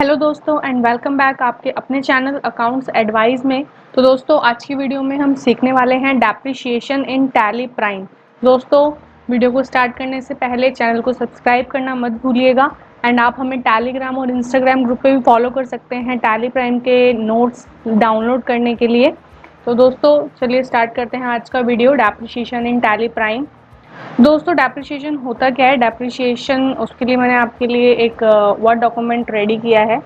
Hello दोस्तों and welcome back आपके अपने चैनल अकाउंट्स एडवाइस में। तो दोस्तों आज की वीडियो में हम सीखने वाले हैं डेप्रिशिएशन इन टैली प्राइम। दोस्तों वीडियो को स्टार्ट करने से पहले चैनल को सब्सक्राइब करना मत भूलिएगा एंड आप हमें टेलीग्राम और इंस्टाग्राम ग्रुप पे भी फॉलो कर सकते हैं टैली प्राइम के नोट्स डाउनलोड करने के लिए। तो दोस्तों चलिए स्टार्ट करते हैं आज का वीडियो डेप्रिशिएशन इन टैली प्राइम। दोस्तों डेप्रिशिएशन होता क्या है? डेप्रिशिएशन उसके लिए मैंने आपके लिए एक वर्ड डॉक्यूमेंट रेडी किया है।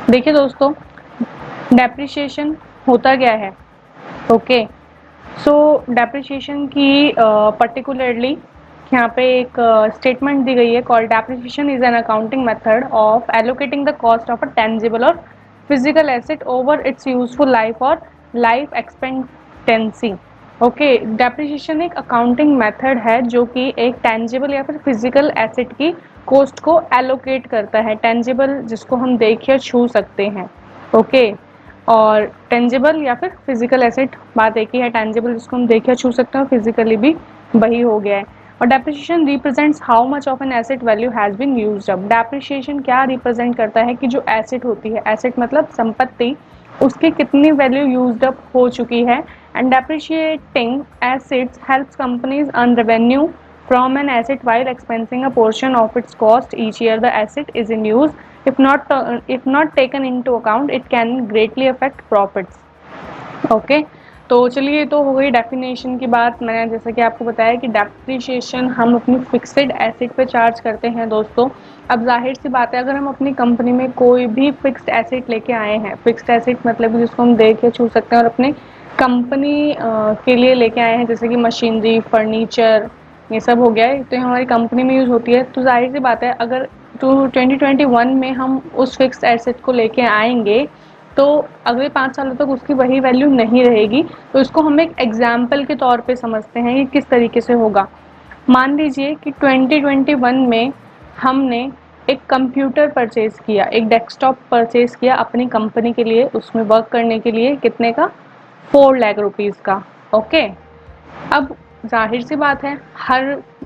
देखिए दोस्तों डेप्रिशिएशन होता क्या है। ओके सो डेप्रिशिएशन की पर्टिकुलरली यहाँ पे एक स्टेटमेंट दी गई है called depreciation is an accounting method of allocating the cost of a tangible और physical asset over its useful life और लाइफ एक्सपेक्टेंसी। ओके डेप्रिशिएशन एक अकाउंटिंग मेथड है जो कि एक टेंजिबल या फिर फिजिकल एसेट की कॉस्ट को एलोकेट करता है। टेंजिबल जिसको हम देख या छू सकते हैं, ओके और टेंजिबल या फिर फिजिकल एसेट बात एक ही है। टेंजिबल जिसको हम देख या छू सकते हैं, फिजिकली भी वही हो गया है। और depreciation represents how much of an asset value has been used up. Depreciation क्या रिप्रेजेंट करता है कि जो एसेट होती है, एसेट मतलब संपत्ति, उसकी कितनी वैल्यू यूज्ड अप हो चुकी है। And depreciating assets helps companies earn revenue from an asset while expensing a portion of its cost each year the asset is in use. If not taken into account, it can greatly affect profits. Okay तो चलिए तो हो गई definition की बात। मैंने जैसा कि आपको बताया कि डेप्रिशिएशन हम अपनी फिक्स्ड एसेट पे चार्ज करते हैं दोस्तों। अब जाहिर सी बात है, अगर हम अपनी कंपनी में कोई भी फिक्स्ड एसेट लेके आए हैं, फिक्स्ड एसेट मतलब जिसको हम देख के छू सकते हैं और अपने कंपनी के लिए लेके आए हैं, जैसे कि मशीनरी, फर्नीचर, ये सब हो गया है, तो हमारी कंपनी में यूज़ होती है। तो जाहिर सी बात है अगर 2021 में हम उस फिक्स्ड एसेट को लेके आएंगे तो अगले 5 सालों तक उसकी वही वैल्यू नहीं रहेगी। तो इसको हम एक एग्जाम्पल के तौर पे समझते हैं कि किस तरीके से होगा। मान लीजिए कि 2021 में हमने एक कंप्यूटर परचेज किया, एक डेस्कटॉप परचेज किया अपनी कंपनी के लिए, उसमें वर्क करने के लिए। कितने का? 4 लाख रुपीज़ का। ओके अब जाहिर सी बात है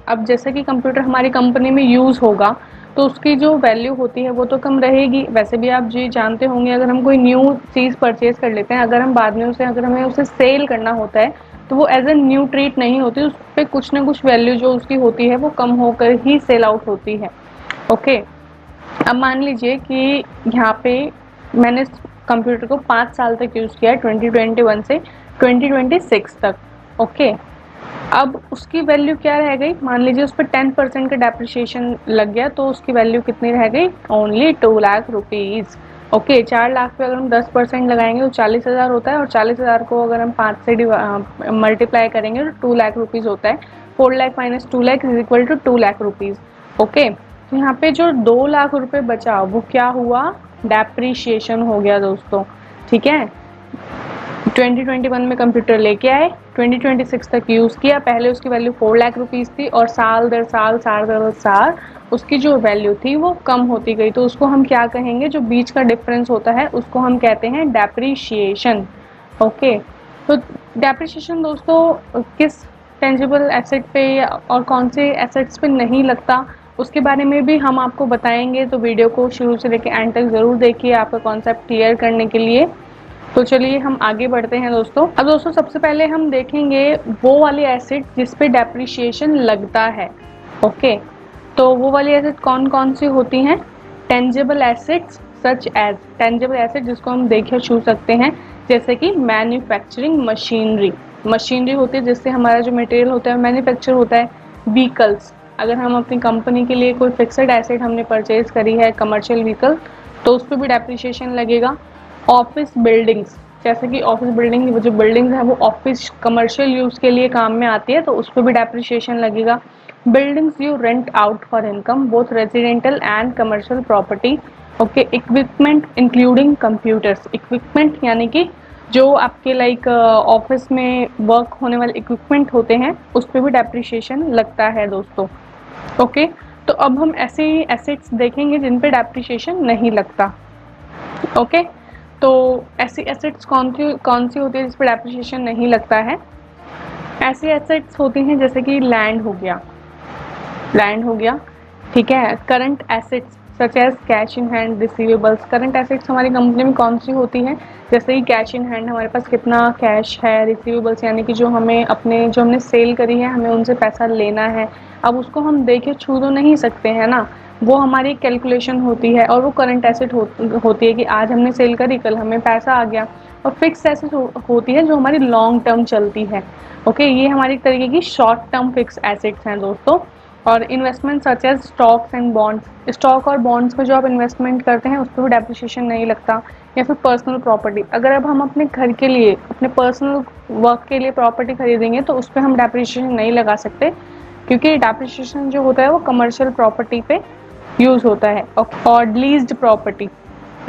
अब जैसे कि कंप्यूटर हमारी कंपनी में यूज़ होगा तो उसकी जो वैल्यू होती है वो तो कम रहेगी। वैसे भी आप जी जानते होंगे, अगर हम कोई न्यू चीज़ परचेज कर लेते हैं, अगर हम बाद में अगर हमें उसे सेल करना होता है तो वो एज ए न्यू ट्रीट नहीं होती, उस पर कुछ ना कुछ वैल्यू जो उसकी होती है वो कम होकर ही सेल आउट होती है। ओके अब मान लीजिए कि यहाँ पे मैंने कंप्यूटर को 5 साल तक यूज़ किया है, 2021 से 2026 तक। ओके अब उसकी वैल्यू क्या रह गई? मान लीजिए उस पर 10% का डेप्रिशिएशन लग गया तो उसकी वैल्यू कितनी रह गई? Only 2 lakh rupees. Okay 4 lakh पे अगर हम 10% लगाएंगे तो 40,000 होता है, और 40,000 को अगर हम 5 से मल्टीप्लाई करेंगे तो 2 लाख रुपीज़ होता है। 4 lakh minus 2 lakh is equal to 2 lakh rupees. Okay तो यहाँ पे जो 2 लाख रुपये बचा वो क्या हुआ? डेप्रिशिएशन हो गया दोस्तों। ठीक है 2021 में कंप्यूटर लेके आए, 2026 तक यूज़ किया, पहले उसकी वैल्यू 4 लाख रुपीज़ थी और साल दर साल उसकी जो वैल्यू थी वो कम होती गई। तो उसको हम क्या कहेंगे? जो बीच का डिफरेंस होता है उसको हम कहते हैं डेप्रिशिएशन। ओके तो डेप्रिशिएशन दोस्तों किस टेंजिबल एसेट पे और कौन से एसेट्स पे नहीं लगता उसके बारे में भी हम आपको बताएंगे। तो वीडियो को शुरू से लेकर एंड तक ज़रूर देखिए आपका कॉन्सेप्ट क्लियर करने के लिए। तो चलिए हम आगे बढ़ते हैं दोस्तों। अब दोस्तों सबसे पहले हम देखेंगे वो वाली एसेट जिस पे डेप्रिशिएशन लगता है। ओके तो वो वाली एसेट कौन कौन सी होती हैं? Tangible assets such as, tangible asset जिसको हम देख या छू सकते हैं, जैसे कि मैन्युफैक्चरिंग मशीनरी होती है जिससे हमारा जो मटेरियल होता है मैन्युफैक्चर होता है। व्हीकल्स, अगर हम अपनी कंपनी के लिए कोई फिक्स्ड एसेट हमने परचेज करी है, कमर्शियल व्हीकल, तो उस पर भी डेप्रिशिएशन लगेगा। ऑफिस बिल्डिंग्स, जैसे कि ऑफिस बिल्डिंग, जो बिल्डिंग्स है वो ऑफिस कमर्शियल यूज़ के लिए काम में आती है तो उस पर भी डेप्रिशिएशन लगेगा। Buildings you rent out for income both residential and commercial property. Okay equipment including computers, equipment यानी कि जो आपके लाइक ऑफिस में वर्क होने वाले इक्विपमेंट होते हैं उस पर भी डेप्रिशिएशन लगता है दोस्तों। ओके तो अब हम ऐसे एसेट्स देखेंगे जिन पे डेप्रिशिएशन नहीं लगता। ओके तो ऐसी एसेट्स कौन सी होती है जिस पर डेप्रिशिएशन नहीं लगता है? ऐसी एसेट्स होती हैं जैसे कि लैंड हो गया, ठीक है। Current assets such as cash in hand, receivables. Current assets हमारी कंपनी में कौन सी होती है, जैसे कि कैश इन हैंड, हमारे पास कितना कैश है, रिसीवेबल्स यानी कि जो हमने सेल करी है हमें उनसे पैसा लेना है, अब उसको हम देखे छू तो नहीं सकते हैं ना, वो हमारी कैलकुलेशन होती है और वो करंट एसेट होती है कि आज हमने सेल करी, कल हमें पैसा आ गया। और फिक्स एसेट होती है जो हमारी लॉन्ग टर्म चलती है। ओके, ये हमारी एक तरीके की शॉर्ट टर्म फिक्स एसेट्स हैं दोस्तों। और investment such as stocks and bonds, stock और बॉन्ड्स में जो आप इन्वेस्टमेंट करते हैं उस पर भी डेप्रिसिएशन नहीं लगता। या फिर पर्सनल प्रॉपर्टी, अगर अब हम अपने घर के लिए, अपने पर्सनल वर्क के लिए प्रॉपर्टी खरीदेंगे तो उस पर हम डेप्रिसिएशन नहीं लगा सकते, क्योंकि डेप्रिसिएशन जो होता है वो कमर्शियल प्रॉपर्टी पे यूज होता है। और लीज्ड प्रॉपर्टी,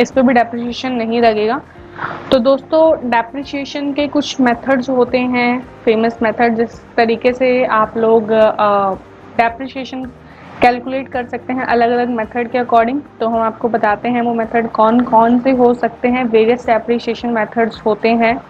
इस पर भी डेप्रिसिएशन नहीं लगेगा। तो दोस्तों डेप्रिसिएशन के कुछ मेथड्स होते हैं, फेमस मेथड, जिस तरीके से आप लोग डेप्रिसिएशन कैलकुलेट कर सकते हैं अलग अलग मेथड के अकॉर्डिंग। तो हम आपको बताते हैं वो मेथड कौन कौन से हो सकते हैं। वेरियस डेप्रिसिएशन मेथड्स होते हैं,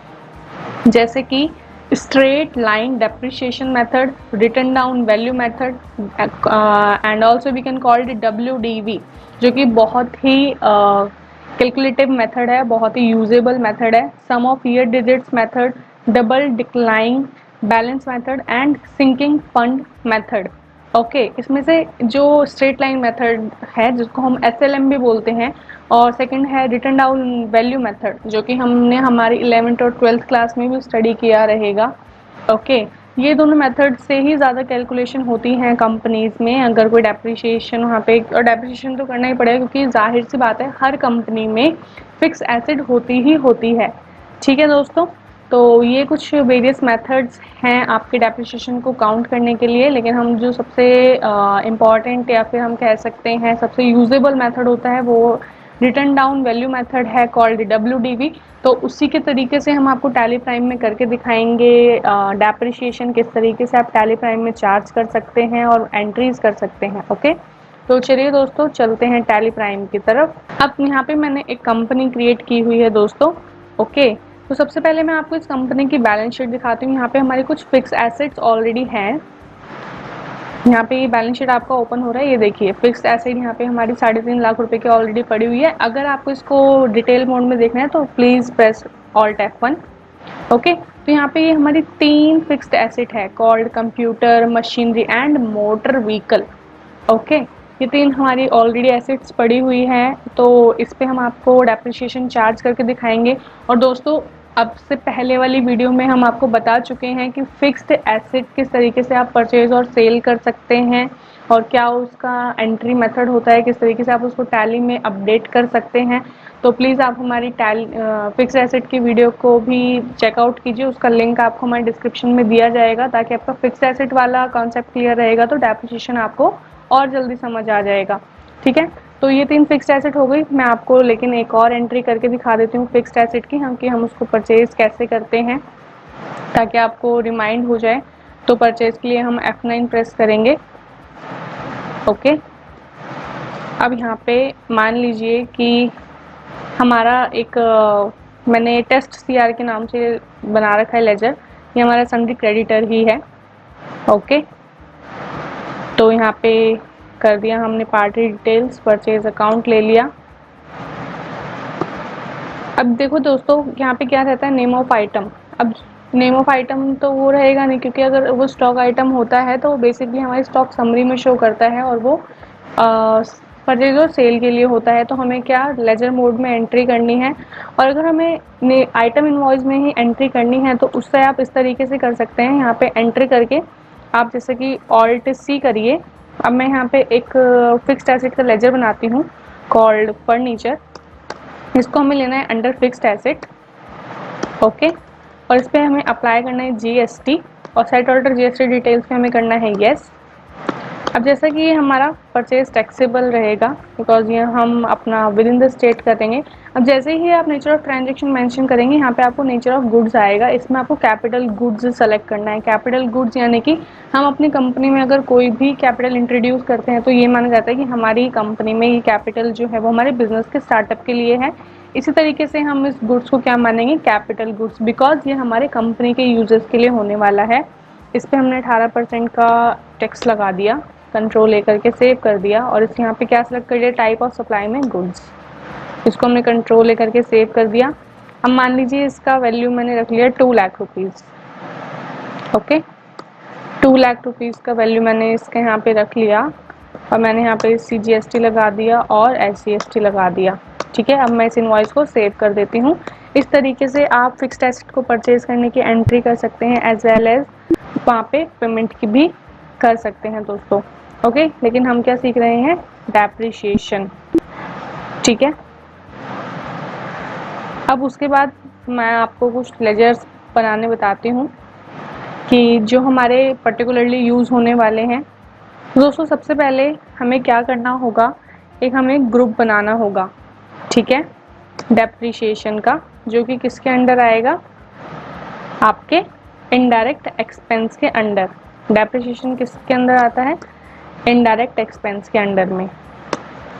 जैसे कि straight line depreciation method, written down value method, and also we can call it WDV, जो कि बहुत ही कैलकुलेटिव मेथड है, बहुत ही यूजेबल मेथड है। Sum of year digits method, double decline balance method and sinking fund method. Okay, इसमें से जो straight line method है जिसको हम SLM भी बोलते हैं, और सेकंड है रिटन डाउन वैल्यू मेथड, जो कि हमने हमारी 11th और 12th क्लास में भी स्टडी किया रहेगा। ओके, ये दोनों मेथड से ही ज़्यादा कैलकुलेशन होती हैं कंपनीज में, अगर कोई डेप्रिसिएशन वहाँ पे, और डेप्रिसिएशन तो करना ही पड़ेगा क्योंकि जाहिर सी बात है हर कंपनी में फिक्स एसेट होती ही होती है। ठीक है दोस्तों, तो ये कुछ वेरियस मेथड्स हैं आपके डेप्रिसिएशन को काउंट करने के लिए, लेकिन हम जो सबसे इम्पॉर्टेंट या फिर हम कह सकते हैं सबसे यूजेबल मेथड होता है वो रिटन डाउन वैल्यू मेथड है, कॉल्ड WDV। तो उसी के तरीके से हम आपको टैली प्राइम में करके दिखाएंगे डेप्रिसिएशन किस तरीके से आप टैली प्राइम में चार्ज कर सकते हैं और एंट्रीज कर सकते हैं। ओके, तो चलिए दोस्तों चलते हैं टैली प्राइम की तरफ। अब यहाँ पे मैंने एक कंपनी क्रिएट की हुई है दोस्तों। ओके, तो सबसे पहले मैं आपको इस कंपनी की बैलेंस शीट दिखाती हूँ। यहाँ पे हमारे कुछ फिक्स एसेट्स ऑलरेडी हैं। यहाँ पे ये बैलेंस शीट आपका ओपन हो रहा है, ये देखिए फिक्स्ड एसेट यहाँ पे हमारी 3.5 लाख रुपए की ऑलरेडी पड़ी हुई है। अगर आपको इसको डिटेल मोड में देखना है तो please press Alt F1। Okay, तो यहाँ पे ये हमारी 3 फिक्स्ड एसेट है, called computer, machinery and motor vehicle. Okay, ये 3 हमारी ऑलरेडी एसेट्स पड़ी हुई है, तो इस पे हम आपको डेप्रिसिएशन चार्ज करके दिखाएंगे। और दोस्तों अब से पहले वाली वीडियो में हम आपको बता चुके हैं कि फिक्स्ड एसेट किस तरीके से आप परचेज और सेल कर सकते हैं और क्या उसका एंट्री मेथड होता है, किस तरीके से आप उसको टैली में अपडेट कर सकते हैं। तो प्लीज़ आप हमारी फिक्स्ड एसेट की वीडियो को भी चेकआउट कीजिए, उसका लिंक आपको हमारे डिस्क्रिप्शन में दिया जाएगा, ताकि आपका फिक्स्ड एसेट वाला कॉन्सेप्ट क्लियर रहेगा तो डेप्रिसिएशन आपको और जल्दी समझ आ जाएगा। ठीक है, तो ये 3 फिक्स्ड एसेट हो गई। मैं आपको लेकिन एक और एंट्री करके दिखा देती हूँ फिक्स्ड एसेट की, कि हम उसको परचेज कैसे करते हैं, ताकि आपको रिमाइंड हो जाए। तो परचेज के लिए हम F9 प्रेस करेंगे। ओके, अब यहाँ पे मान लीजिए कि हमारा एक मैंने टेस्ट CR के नाम से बना रखा है लेजर, ये हमारा सन्ड्री क्रेडिटर ही है। ओके, तो यहाँ पे कर दिया हमने पार्टी डिटेल्स, परचेज अकाउंट ले लिया। अब देखो दोस्तों यहाँ पे क्या रहता है, नेम ऑफ आइटम। अब नेम ऑफ आइटम तो वो रहेगा नहीं, क्योंकि अगर वो स्टॉक आइटम होता है तो बेसिकली हमारी स्टॉक समरी में शो करता है और वो परचेज और सेल के लिए होता है। तो हमें क्या लेजर मोड में एंट्री करनी है, और अगर हमें आइटम इनवॉइस में ही एंट्री करनी है तो उससे आप इस तरीके से कर सकते हैं। यहाँ पे एंट्री करके आप जैसे कि Alt C करिए। अब मैं यहाँ पे एक फिक्स्ड एसेट का लेजर बनाती हूँ, कॉल्ड फर्नीचर। इसको हमें लेना है अंडर फिक्स्ड एसेट। ओके, और इस पर हमें अप्लाई करना है GST, और सेट ऑर्डर GST डिटेल्स पे हमें करना है येस। अब जैसा कि ये हमारा परचेज टैक्सेबल रहेगा, बिकॉज ये हम अपना विद इन द स्टेट करेंगे। अब जैसे ही आप नेचर ऑफ ट्रांजेक्शन मेंशन करेंगे, यहाँ पे आपको नेचर ऑफ गुड्स आएगा, इसमें आपको कैपिटल गुड्स सेलेक्ट करना है। कैपिटल गुड्स यानी कि हम अपनी कंपनी में अगर कोई भी कैपिटल इंट्रोड्यूस करते हैं तो ये माना जाता है कि हमारी कंपनी में ये कैपिटल जो है वो हमारे बिजनेस के स्टार्टअप के लिए है। इसी तरीके से हम इस गुड्स को क्या मानेंगे, कैपिटल गुड्स, बिकॉज ये हमारे कंपनी के यूजर्स के लिए होने वाला है। इस पर हमने 18% का टैक्स लगा दिया। कंट्रोल ए करके सेव कर दिया और इस यहाँ पे क्या सेलेक्ट कर दिया, टाइप ऑफ सप्लाई में गुड्स, इसको हमने कंट्रोल ए करके सेव कर दिया। अब मान लीजिए इसका वैल्यू मैंने रख लिया 2 lakh rupees. Okay, 2 lakh rupees का वैल्यू मैंने इसके यहाँ पे रख लिया और मैंने यहाँ पे CGST लगा दिया और SGST लगा दिया। ठीक है, अब मैं इस इनवॉइस को सेव कर देती हूँ। इस तरीके से आप फिक्स्ड एसेट को परचेज करने की एंट्री कर सकते हैं एज वेल एज वहाँ पे पेमेंट की भी कर सकते हैं दोस्तों। ओके, लेकिन हम क्या सीख रहे हैं, डेप्रिशिएशन। ठीक है, अब उसके बाद मैं आपको कुछ लेजर्स बनाने बताती हूँ कि जो हमारे पर्टिकुलरली यूज़ होने वाले हैं। दोस्तों सबसे पहले हमें क्या करना होगा, एक हमें ग्रुप बनाना होगा। ठीक है, डेप्रिशिएशन का, जो कि किसके अंडर आएगा, आपके इनडायरेक्ट एक्सपेंस के अंडर। डेप्रिशिएशन किसके अंदर आता है, इनडायरेक्ट एक्सपेंस के अंडर में।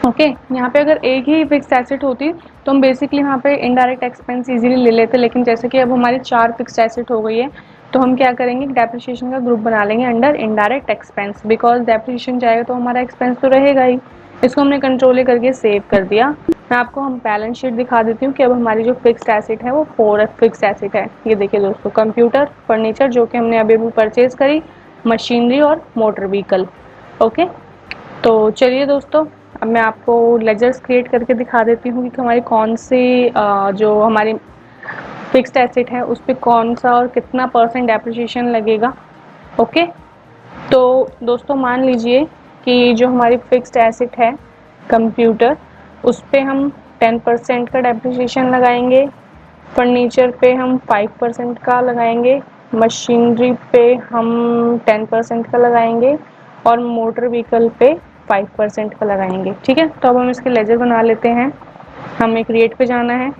ओके, यहाँ पे अगर एक ही फिक्स एसेट होती तो हम बेसिकली यहाँ पे इनडायरेक्ट एक्सपेंस इजीली ले लेते, लेकिन जैसे कि अब हमारी 4 फिक्स एसेट हो गई है तो हम क्या करेंगे, डेप्रिशिएशन का ग्रुप बना लेंगे under indirect expense, because depreciation जाएगा तो हमारा एक्सपेंस तो रहेगा ही। इसको हमने कंट्रोल करके सेव कर दिया। मैं आपको हम बैलेंस शीट दिखा देती हूँ कि अब हमारी जो फिक्स्ड एसेट है वो 4 फिक्स्ड एसेट है। ये देखिए दोस्तों, कंप्यूटर, फर्नीचर जो कि हमने अभी परचेज करी, मशीनरी और मोटर व्हीकल। ओके, तो चलिए दोस्तों, अब मैं आपको लेजर्स क्रिएट करके दिखा देती हूँ कि हमारी कौन सी जो हमारी फिक्स्ड एसेट है उस पर कौन सा और कितना % डेप्रिसिएशन लगेगा। ओके, तो दोस्तों मान लीजिए कि जो हमारी फिक्स्ड एसेट है कंप्यूटर, उस पे हम 10% का डेप्रिसिएशन लगाएंगे, फर्नीचर पे हम 5% का लगाएंगे, मशीनरी पे हम 10% का लगाएंगे और मोटर व्हीकल पे 5% का लगाएंगे। ठीक है, तो अब हम इसके लेजर बना लेते हैं। हमें क्रिएट पे जाना है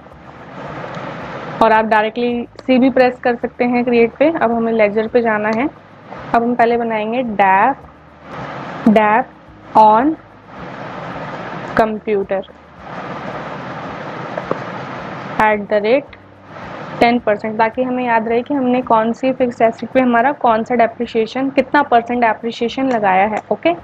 और आप डायरेक्टली सी भी प्रेस कर सकते हैं क्रिएट पे। अब हमें लेजर पे जाना है। अब हम पहले बनाएंगे डैप ऑन कंप्यूटर @10%, ताकि हमें याद रहे कि हमने कौन सी फिक्स एसेट पे हमारा कौन सा डेप्रिसिएशन, कितना % डेप्रिसिएशन लगाया है। ओके,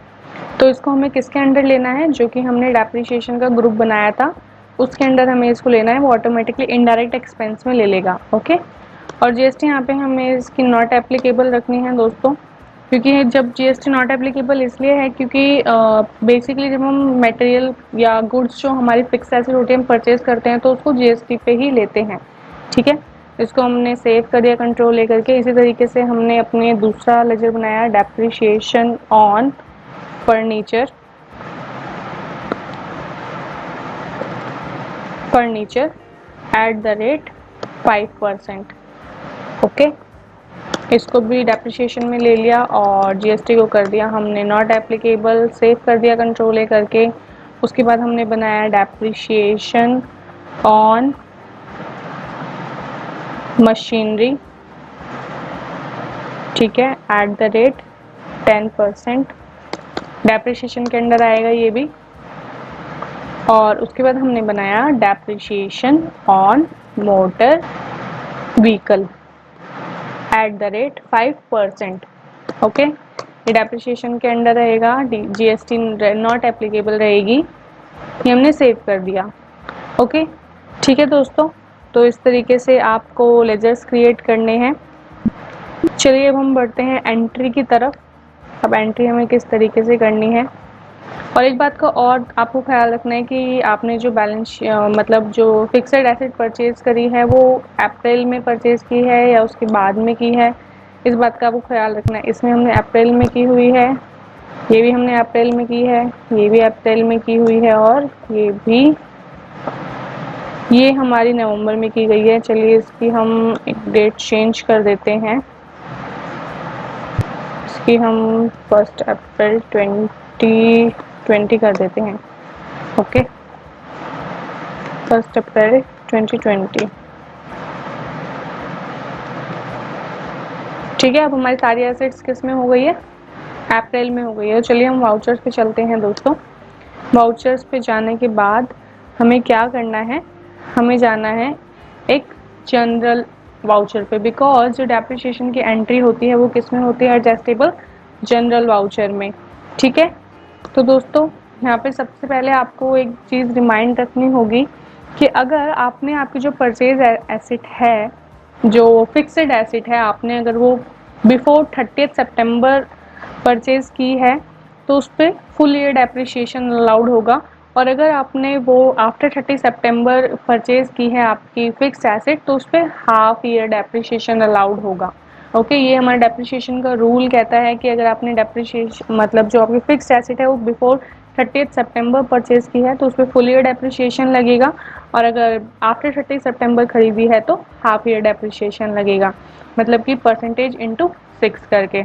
तो इसको हमें किसके अंडर लेना है, जो कि हमने डेप्रिसिएशन का ग्रुप बनाया था उसके अंडर हमें इसको लेना है, वो ऑटोमेटिकली इनडायरेक्ट एक्सपेंस में ले लेगा। ओके, और GST यहाँ पे हमें इसकी नॉट एप्लीकेबल रखनी है दोस्तों, क्योंकि जब GST नॉट एप्लीकेबल इसलिए है क्योंकि बेसिकली जब हम मटेरियल या गुड्स जो हमारी फिक्स एसेट होती है हम परचेज करते हैं तो उसको GST पे ही लेते हैं। ठीक है, इसको हमने सेव कर दिया कंट्रोल लेकर के। इसी तरीके से हमने अपने दूसरा लेजर बनाया, डेप्रिसिएशन ऑन फर्नीचर @5%। ओके, इसको भी डेप्रिसिएशन में ले लिया और GST को कर दिया हमने नॉट एप्लीकेबल, सेव कर दिया कंट्रोल ए करके। उसके बाद हमने बनाया डेप्रिसिएशन ऑन मशीनरी, ठीक है, @10%, डेप्रिसिएशन के अंडर आएगा ये भी। और उसके बाद हमने बनाया depreciation on motor vehicle @5%। Okay, ये डेप्रिसिएशन के अंडर रहेगा, GST नॉट एप्लीकेबल रहेगी, ये हमने सेव कर दिया। ओके, ठीक है दोस्तों, तो इस तरीके से आपको लेजर्स क्रिएट करने हैं। चलिए अब हम बढ़ते हैं एंट्री की तरफ। अब एंट्री हमें किस तरीके से करनी है, और एक बात का और आपको ख्याल रखना है कि आपने जो बैलेंस मतलब जो फिक्स्ड एसेट परचेज़ करी है वो अप्रैल में परचेज़ की है या उसके बाद में की है, इस बात का आपको ख्याल रखना है। इसमें हमने अप्रैल में की हुई है, ये भी हमने अप्रैल में की है, ये भी अप्रैल में की हुई है और ये भी, ये हमारी नवंबर में की गई है। चलिए इसकी हम एक डेट चेंज कर देते हैं, इसकी हम 1 अप्रैल 2020 कर देते हैं। ओके, 1 अप्रैल 2020। ठीक है, अब हमारी सारी एसेट्स किस में हो गई है, अप्रैल में हो गई है। चलिए हम वाउचर्स पे चलते हैं दोस्तों। वाउचर्स पे जाने के बाद हमें क्या करना है, हमें जाना है एक जनरल वाउचर पे, बिकॉज जो डेप्रिसिएशन की एंट्री होती है वो किस में होती है, एडजस्टेबल जनरल वाउचर में। ठीक है। तो दोस्तों यहाँ पे सबसे पहले आपको एक चीज़ रिमाइंड रखनी होगी कि अगर आपने आपकी जो परचेज एसेट है, जो फिक्स्ड एसेट है, आपने अगर वो बिफोर 30 सितंबर परचेज की है तो उस पर फुल ईयर डेप्रिसिएशन अलाउड होगा। और अगर आपने वो आफ्टर 30 सितंबर परचेज की है आपकी फिक्स एसेट तो उस पर हाफ ईयर डेप्रिसिएशन अलाउड होगा। ओके, ये हमारा डेप्रिसिएशन का रूल कहता है कि अगर आपने डेप्रिसिएशन मतलब जो आपकी फिक्स एसेट है वो बिफोर 30 सितंबर परचेज की है तो उस पर फुल ईयर डेप्रिसिएशन लगेगा, और अगर आफ्टर 30 सितंबर खरीदी है तो हाफ ईयर डेप्रिसिएशन लगेगा, मतलब कि परसेंटेज इंटू 6 करके।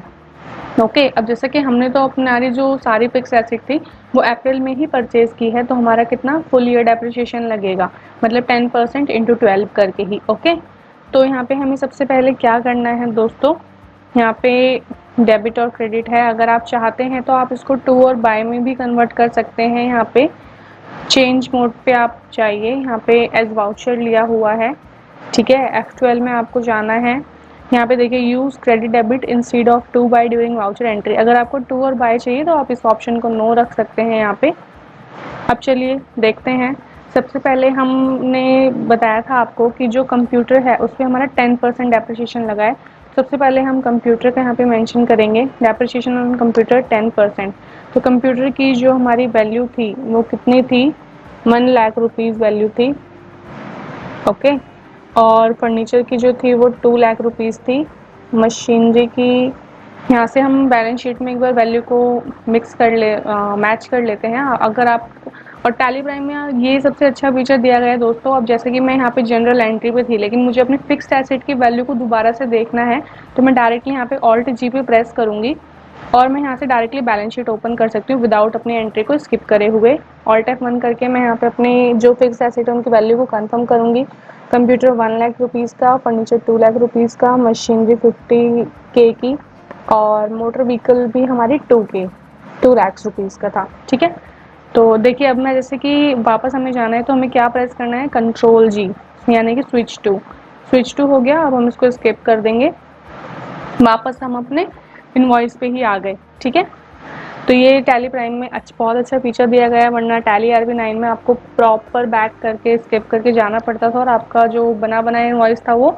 ओके, अब जैसे कि हमने तो अपनी जो सारी फिक्स एसेट थी वो अप्रैल में ही परचेज की है तो हमारा कितना फुल ईयर डेप्रिसिएशन लगेगा, मतलब 10% इंटू 12 करके ही। ओके, तो यहाँ पे हमें सबसे पहले क्या करना है दोस्तों, यहाँ पे डेबिट और क्रेडिट है, अगर आप चाहते हैं तो आप इसको टू और बाय में भी कन्वर्ट कर सकते हैं। यहाँ पे चेंज मोड पे आप चाहिए, यहाँ पे एज वाउचर लिया हुआ है। ठीक है, F12 में आपको जाना है। यहाँ पे देखिए use credit debit instead of to by during voucher entry, अगर आपको टू और बाय चाहिए तो आप इस ऑप्शन को नो रख सकते हैं यहाँ पे। अब चलिए देखते हैं। सबसे पहले हमने बताया था आपको कि जो कंप्यूटर है उस पर हमारा 10% डेप्रिसिएशन लगा है। सबसे पहले हम कंप्यूटर का यहाँ पे मेंशन करेंगे डेप्रिसिएशन ऑन कंप्यूटर 10%। तो कंप्यूटर की जो हमारी वैल्यू थी वो कितनी थी, 1,00,000 रुपीज़ वैल्यू थी। ओके, और फर्नीचर की जो थी वो 2,00,000 रुपीज़ थी। मशीनरी की यहाँ से हम बैलेंस शीट में एक बार वैल्यू को मिक्स कर ले मैच कर लेते हैं अगर आप। और टैली प्राइम में ये सबसे अच्छा फीचर दिया गया है दोस्तों। अब जैसे कि मैं यहाँ पे जनरल एंट्री पे थी लेकिन मुझे अपने फिक्स्ड एसेट की वैल्यू को दोबारा से देखना है तो मैं डायरेक्टली यहाँ पे ऑल्ट जी पे प्रेस करूँगी और मैं यहाँ से डायरेक्टली बैलेंस शीट ओपन कर सकती हूँ विदाउट अपनी एंट्री को स्किप करे हुए। ऑल्ट F1 करके मैं यहाँ पे अपनी जो फिक्स एसेट है उनकी वैल्यू को कंफर्म करूँगी। कंप्यूटर 1,00,000 रुपीज़ का, फर्नीचर 2,00,000 रुपीज़ का, मशीनरी 50K की, और मोटर व्हीकल भी हमारी 2,00,000 का था। ठीक है, तो देखिए अब मैं जैसे कि वापस हमें जाना है तो हमें क्या प्रेस करना है, कंट्रोल जी, यानी कि स्विच टू हो गया। अब हम इसको स्किप कर देंगे, वापस हम अपने इनवॉइस पे ही आ गए। ठीक है, तो ये टैली प्राइम में बहुत अच्छा फीचर दिया गया है, वरना टैली RB9 में आपको प्रॉपर बैक करके स्किप करके जाना पड़ता था और आपका जो बना बनाया इनवॉइस था वो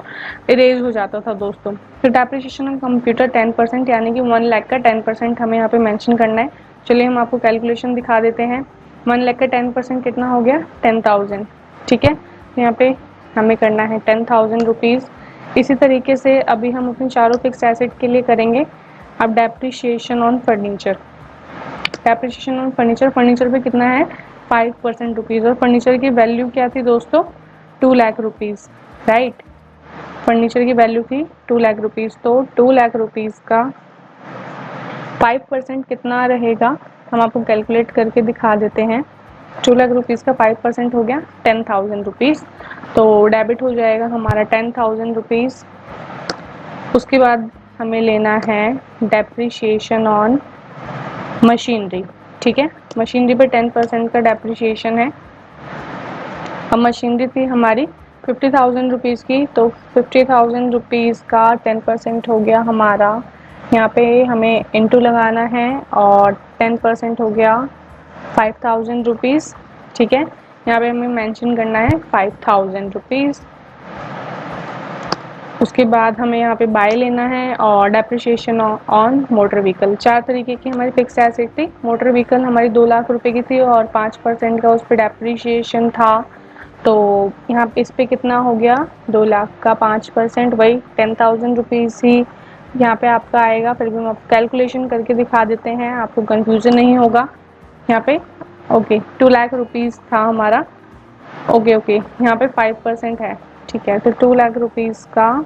इरेज हो जाता था दोस्तों। तो डेप्रिसिएशन ऑन कंप्यूटर 10% यानी कि 1,00,000 का 10% हमें यहाँ पे मेंशन करना है। चलिए हम आपको कैलकुलेशन दिखा देते हैं। 1,00,000 का 10% कितना हो गया, 10,000। ठीक है, तो यहाँ पे हमें करना है 10,000 रुपीज़। इसी तरीके से अभी हम अपने चारों फिक्स एसेट के लिए करेंगे। अब depreciation on furniture, depreciation on furniture पे कितना है, 5% रुपीज़, और फर्नीचर की वैल्यू क्या थी दोस्तों, 2,00,000 रुपीज़, राइट। फर्नीचर की वैल्यू थी 2,00,000 रुपीज़, तो 2,00,000 रुपीज़ का 5% कितना रहेगा हम आपको कैलकुलेट करके दिखा देते हैं। 2,00,000 का 5% हो गया 10,000 रुपीज़, तो डेबिट हो जाएगा हमारा 10,000 रुपीज़। उसके बाद हमें लेना है डेप्रिसिएशन ऑन मशीनरी। ठीक है, मशीनरी पे 10% का डेप्रिसिएशन है। अब मशीनरी थी हमारी 50,000 रुपीज़ की, तो 50,000 रुपीज़ का 10% हो गया हमारा, यहाँ पे हमें इंटू लगाना है, और 10% हो गया 5,000 रुपीज़। ठीक है, यहाँ पे हमें मेंशन करना है 5,000 रुपीज़। उसके बाद हमें यहाँ पे बाय लेना है और डेप्रिसिएशन ऑन मोटर व्हीकल। 4 तरीके की हमारी फिक्स एसेट थी। मोटर व्हीकल हमारी 2,00,000 रुपए की थी और 5% का उस पर डेप्रिसिएशन था, तो यहाँ पे इस पे कितना हो गया, 2,00,000 का 5% वही 10,000 रुपीज़ ही यहाँ पे आपका आएगा। फिर भी हम आपको कैलकुलेशन करके दिखा देते हैं, आपको कंफ्यूजन नहीं होगा यहाँ पे। ओके, 2,00,000 रुपीज़ था हमारा। ओके, यहाँ पे 5% है। ठीक है, तो 2,00,000 रुपीज़ का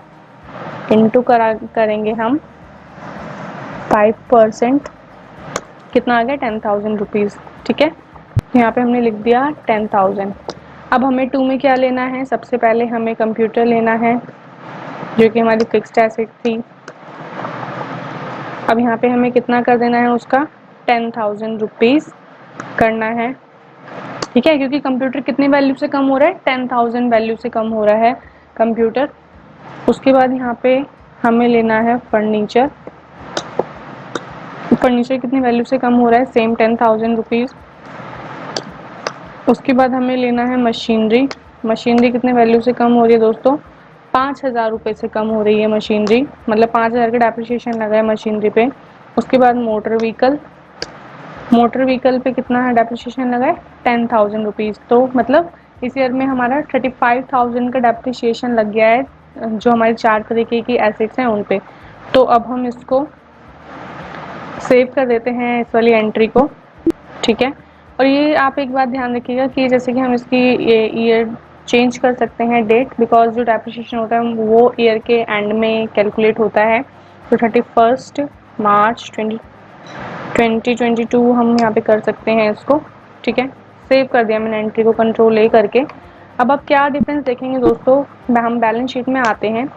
इंटू करेंगे हम 5%, कितना आ गया, 10,000 रुपीज़। ठीक है, यहाँ पे हमने लिख दिया 10,000। अब हमें 2 में क्या लेना है, सबसे पहले हमें कंप्यूटर लेना है जो कि हमारी फिक्स्ड एसेट थी। अब यहाँ पे हमें कितना कर देना है, उसका 10,000 रुपीज़ करना है। ठीक है, क्योंकि कंप्यूटर कितनी वैल्यू से कम हो रहा है, 10,000 वैल्यू से कम हो रहा है कंप्यूटर। उसके बाद यहाँ पे हमें लेना है फर्नीचर। फर्नीचर कितनी वैल्यू से कम हो रहा है, सेम 10,000 रुपीज़। उसके बाद हमें लेना है मशीनरी। मशीनरी कितने वैल्यू से कम हो रही है दोस्तों, 5,000 रुपये से कम हो रही है मशीनरी, मतलब 5,000 का डेप्रिसिएशन लगा है मशीनरी पे। उसके बाद मोटर व्हीकल, मोटर व्हीकल पे कितना है डेप्रिसिएशन लगा है, 10,000 रुपीज़। तो मतलब इस ईयर में हमारा 35,000 का डेप्रिसिएशन लग गया है जो हमारे 4 तरीके की एसेट्स हैं उन पे। तो अब हम इसको सेव कर देते हैं इस वाली एंट्री को, ठीक है। और ये आप एक बात ध्यान रखिएगा कि जैसे कि हम इसकी ये ईयर चेंज कर सकते हैं डेट, बिकॉज जो डेप्रिसिएशन होता है वो ईयर के एंड में कैलकुलेट होता है। तो 31 मार्च 2022 हम यहाँ पे कर सकते हैं इसको, ठीक है। सेव कर दिया मैंने एंट्री को कंट्रोल ए करके। अब आप क्या डिफरेंस देखेंगे दोस्तों, हम बैलेंस शीट में आते हैं।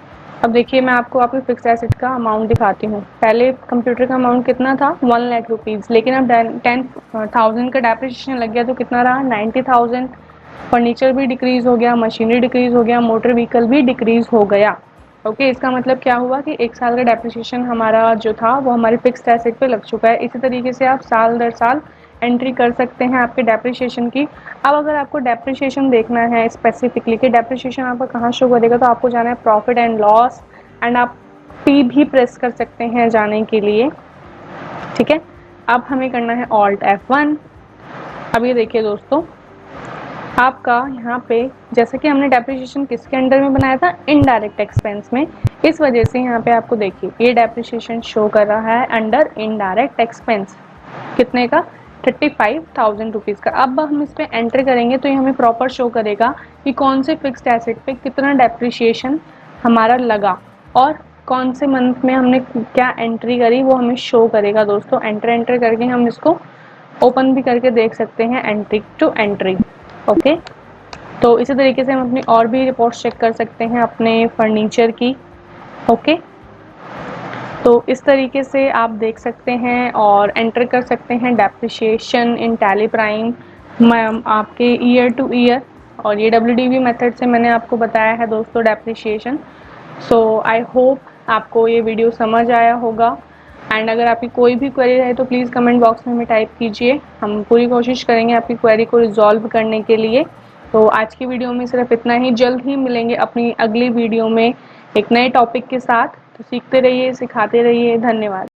अब देखिए मैं आपको आपके फिक्स एसेट का अमाउंट दिखाती हूँ। पहले कंप्यूटर का अमाउंट कितना था, 1 लाख रुपीज़, लेकिन अब 10,000 का डेप्रिसिएशन लग गया तो कितना रहा, 90,000। फर्नीचर भी डिक्रीज़ हो गया, मशीनरी डिक्रीज़ हो गया, मोटर व्हीकल भी डिक्रीज़ हो गया। ओके, इसका मतलब क्या हुआ कि 1 साल का डेप्रिसिएशन हमारा जो था वो हमारे फिक्स्ड एसेट पे लग चुका है। इसी तरीके से आप साल दर साल एंट्री कर सकते हैं आपके डेप्रिसिएशन की। अब अगर आपको डेप्रिसिएशन देखना है स्पेसिफिकली कि डेप्रिसिएशन आपका कहाँ शो करेगा, तो आपको जाना है प्रॉफिट एंड लॉस, एंड आप पी भी प्रेस कर सकते हैं जाने के लिए, ठीक है। अब हमें करना है ऑल्ट F1। अब ये देखिए दोस्तों, आपका यहाँ पे जैसे कि हमने डेप्रिसिएशन किसके अंडर में बनाया था, इनडायरेक्ट एक्सपेंस में, इस वजह से यहाँ पे आपको देखिए ये डेप्रिसिएशन शो कर रहा है अंडर इनडायरेक्ट एक्सपेंस, कितने का, 35,000 रुपीज़ का। अब हम इस पर एंटर करेंगे तो ये हमें प्रॉपर शो करेगा कि कौन से फिक्स्ड एसेट पे कितना डेप्रिसिएशन हमारा लगा और कौन से मंथ में हमने क्या एंट्री करी, वो हमें शो करेगा दोस्तों। एंटर करके हम इसको ओपन भी करके देख सकते हैं एंट्री टू एंट्री, ओके। तो इसी तरीके से हम अपनी और भी रिपोर्ट्स चेक कर सकते हैं अपने फर्नीचर की, ओके। तो इस तरीके से आप देख सकते हैं और एंटर कर सकते हैं डेप्रिसिएशन इन टैली प्राइम आपके ईयर टू ईयर, और ये WDV मेथड से मैंने आपको बताया है दोस्तों डेप्रिसिएशन। सो आई होप आपको ये वीडियो समझ आया होगा, एंड अगर आपकी कोई भी क्वेरी रहे तो प्लीज़ कमेंट बॉक्स में हमें टाइप कीजिए, हम पूरी कोशिश करेंगे आपकी क्वेरी को रिजॉल्व करने के लिए। तो आज की वीडियो में सिर्फ इतना ही, जल्द ही मिलेंगे अपनी अगली वीडियो में एक नए टॉपिक के साथ। तो सीखते रहिए, सिखाते रहिए, धन्यवाद।